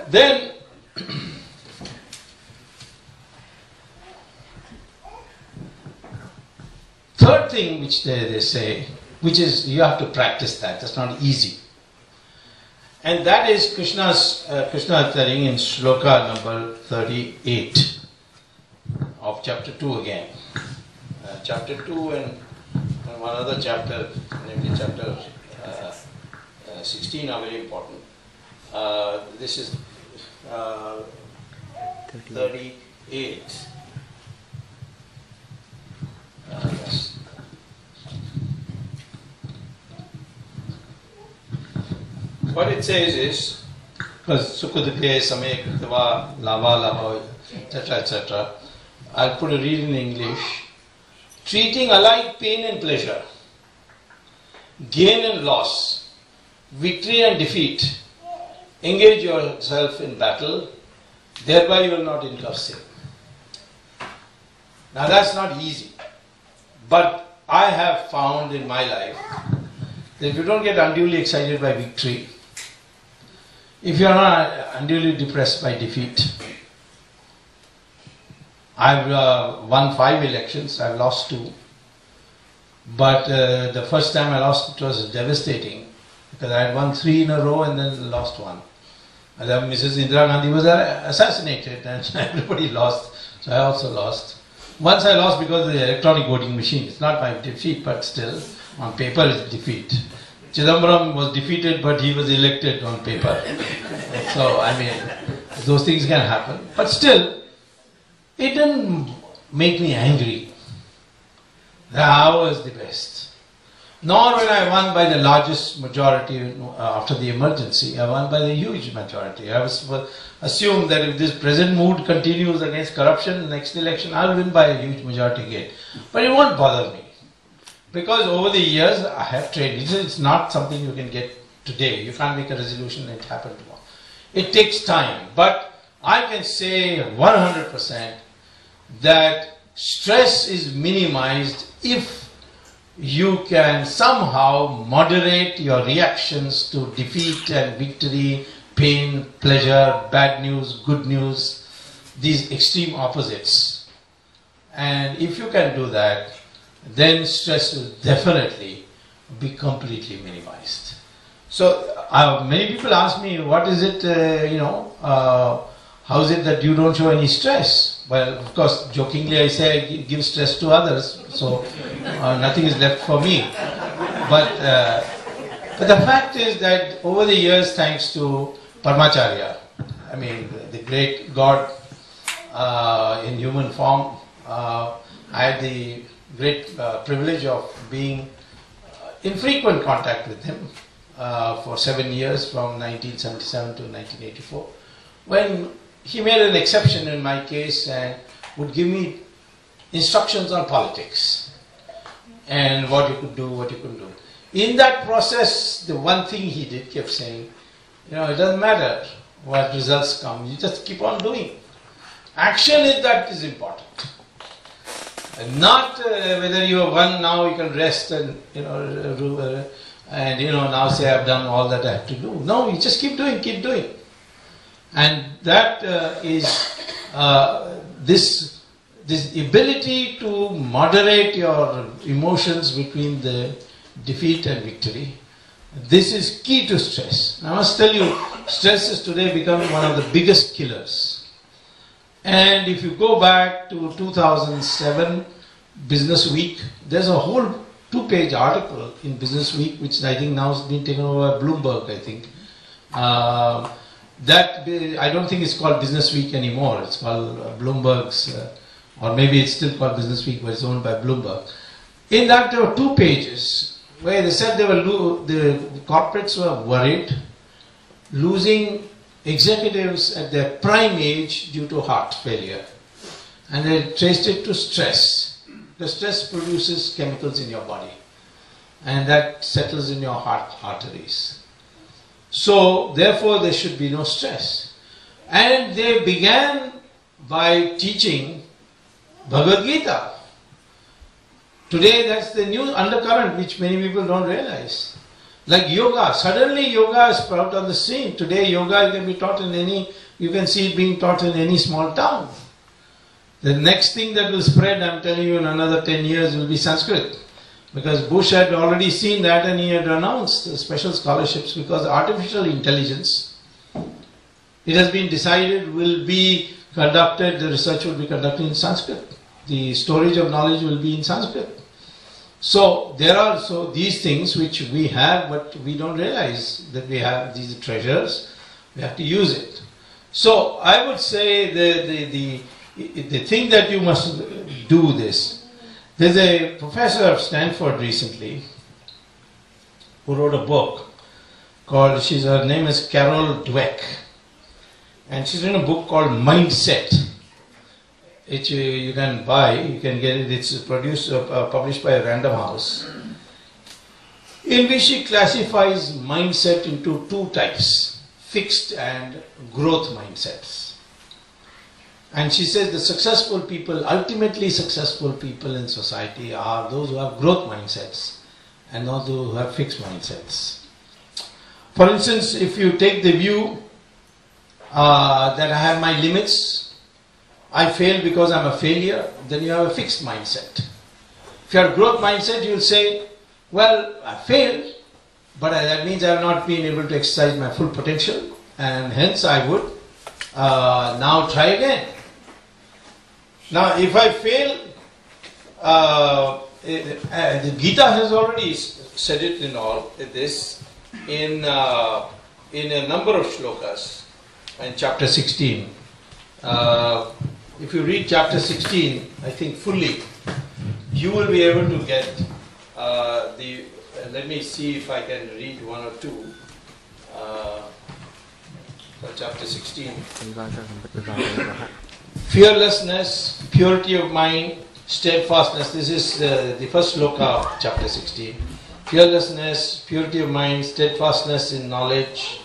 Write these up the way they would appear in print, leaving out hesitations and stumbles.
Then third thing which they say, which is you have to practice that. That's not easy. And that is Krishna telling in shloka number 38 of chapter 2 again. Chapter 2 and one other chapter, namely chapter 16 are very important. This is 38. Yes. What it says is, because Sukadipye, Samaya Kritava, Lava, etc., etc. I'll put a read in English. Treating alike pain and pleasure, gain and loss, victory and defeat, engage yourself in battle, thereby you will not incur sin. Now that's not easy, but I have found in my life that if you don't get unduly excited by victory, if you are not unduly depressed by defeat, I've won 5 elections, I've lost 2. But the first time I lost, it was devastating because I had won 3 in a row and then lost 1. And then Mrs. Indira Gandhi was assassinated and everybody lost, so I also lost. Once I lost because of the electronic voting machine. It's not my defeat, but still, on paper it's defeat. Chidambaram was defeated, but he was elected on paper. So, I mean, those things can happen. But still, it didn't make me angry. I was the best. Nor when I won by the largest majority after the emergency. I won by the huge majority. I was assumed that if this present mood continues against corruption, next election I'll win by a huge majority again. But it won't bother me. Because over the years I have trained. It's not something you can get today. You can't make a resolution and it happened tomorrow. It takes time. But I can say 100% that stress is minimized if you can somehow moderate your reactions to defeat and victory, pain, pleasure, bad news, good news, these extreme opposites. And if you can do that, then stress will definitely be completely minimized. So many people ask me, what is it, how is it that you don't show any stress? Well, of course, jokingly I say I give stress to others, so nothing is left for me. But the fact is that over the years, thanks to Paramacharya, I mean, the great God in human form, I had the great privilege of being in frequent contact with him for 7 years, from 1977 to 1984, when he made an exception in my case and would give me instructions on politics and what you could do, what you couldn't do. In that process, the one thing he did kept saying, it doesn't matter what results come, you just keep on doing. Action is important. And not whether you have won, now you can rest and now say I've done all that I have to do. No, you just keep doing, keep doing. And that is this ability to moderate your emotions between the defeat and victory. This is key to stress. I must tell you, stress is today becoming one of the biggest killers. And if you go back to 2007 Business Week, there's a whole 2-page article in Business Week, which I think now has been taken over by Bloomberg, I think. That I don't think it's called Business Week anymore. It's called Bloomberg's, or maybe it's still called Business Week, but it's owned by Bloomberg. In that, there were 2 pages where they said the corporates were worried, losing executives at their prime age due to heart failure, and they traced it to stress. The stress produces chemicals in your body, and that settles in your heart arteries. So, therefore, there should be no stress. And they began by teaching Bhagavad Gita. Today, that's the new undercurrent which many people don't realize. Like yoga, suddenly yoga is brought on the scene. Today yoga can be taught in any, you can see it being taught in any small town. The next thing that will spread, I'm telling you, in another 10 years will be Sanskrit. Because Bush had already seen that and he had announced the special scholarships, because artificial intelligence, it has been decided, will be conducted, the research will be conducted in Sanskrit. The storage of knowledge will be in Sanskrit. So there are these things which we have, but we don't realize that we have these treasures. We have to use it. So I would say the thing that you must do this. There's a professor of Stanford recently who wrote a book called, her name is Carol Dweck, and she's written a book called Mindset. Which you can buy, you can get it, it's published by Random House, in which she classifies mindset into two types, fixed and growth mindsets. And she says the successful people, ultimately successful people in society are those who have growth mindsets and not those who have fixed mindsets. For instance, if you take the view that I have my limits, I fail because I'm a failure, then you have a fixed mindset. If you have a growth mindset, you will say, well, I failed, but that means I have not been able to exercise my full potential, and hence I would now try again. Now, if I fail, the Gita has already said it in all this in a number of shlokas in chapter 16. If you read chapter 16, I think fully, you will be able to get let me see if I can read one or two for chapter 16. Fearlessness, purity of mind, steadfastness. This is the first sloka of chapter 16. Fearlessness, purity of mind, steadfastness in knowledge,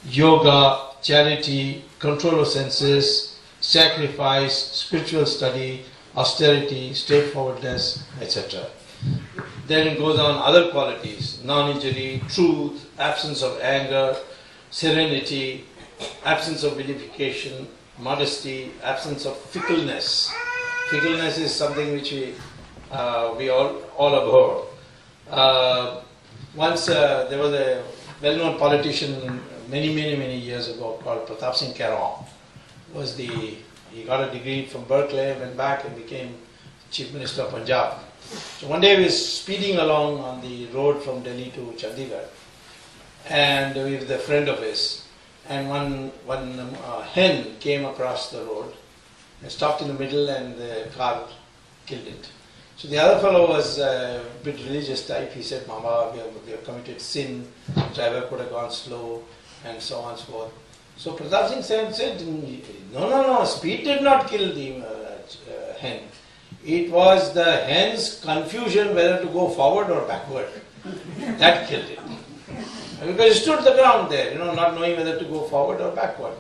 yoga, charity, control of senses, sacrifice, spiritual study, austerity, straightforwardness, etc. Then it goes on other qualities, non-injury, truth, absence of anger, serenity, absence of vilification, modesty, absence of fickleness. Fickleness is something which we all abhor. Once there was a well-known politician many years ago called Pratap Singh Karon. He got a degree from Berkeley, went back and became Chief Minister of Punjab. So one day he was speeding along on the road from Delhi to Chandigarh, and with a friend of his, and one hen came across the road and stopped in the middle, and the car killed it. So the other fellow was a bit religious type. He said, Mama, we have committed sin, the driver could have gone slow, and so on and so forth. So Pratap Singh said, no, speed did not kill the hen. It was the hen's confusion whether to go forward or backward. That killed it. Because it stood the ground there, not knowing whether to go forward or backward.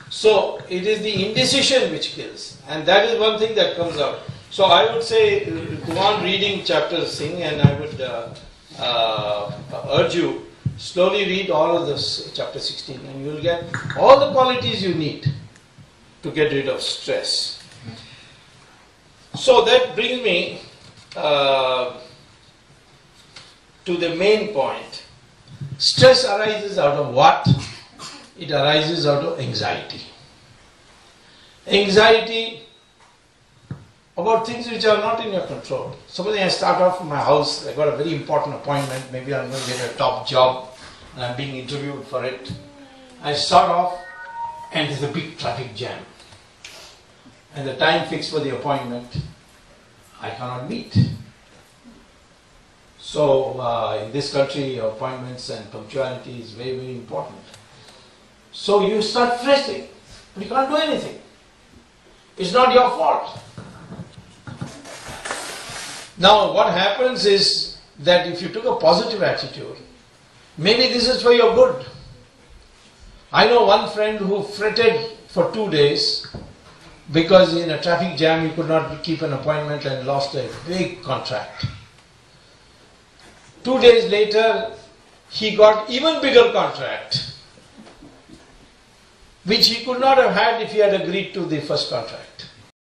So it is the indecision which kills. And that is one thing that comes out. So I would say, go on reading chapter Singh, and I would urge you, slowly read all of this chapter 16, and you will get all the qualities you need to get rid of stress. So that brings me to the main point. Stress arises out of what? It arises out of anxiety. Anxiety about things which are not in your control. Suppose I start off from my house, I got a very important appointment, maybe I'm going to get a top job and I'm being interviewed for it. I start off and there's a big traffic jam. And the time fixed for the appointment, I cannot meet. So in this country, appointments and punctuality is very, very important. So you start fretting, but you can't do anything. It's not your fault. Now what happens is that if you took a positive attitude, maybe this is for your good. I know one friend who fretted for 2 days because in a traffic jam he could not keep an appointment and lost a big contract. 2 days later, he got even bigger contract, which he could not have had if he had agreed to the first contract.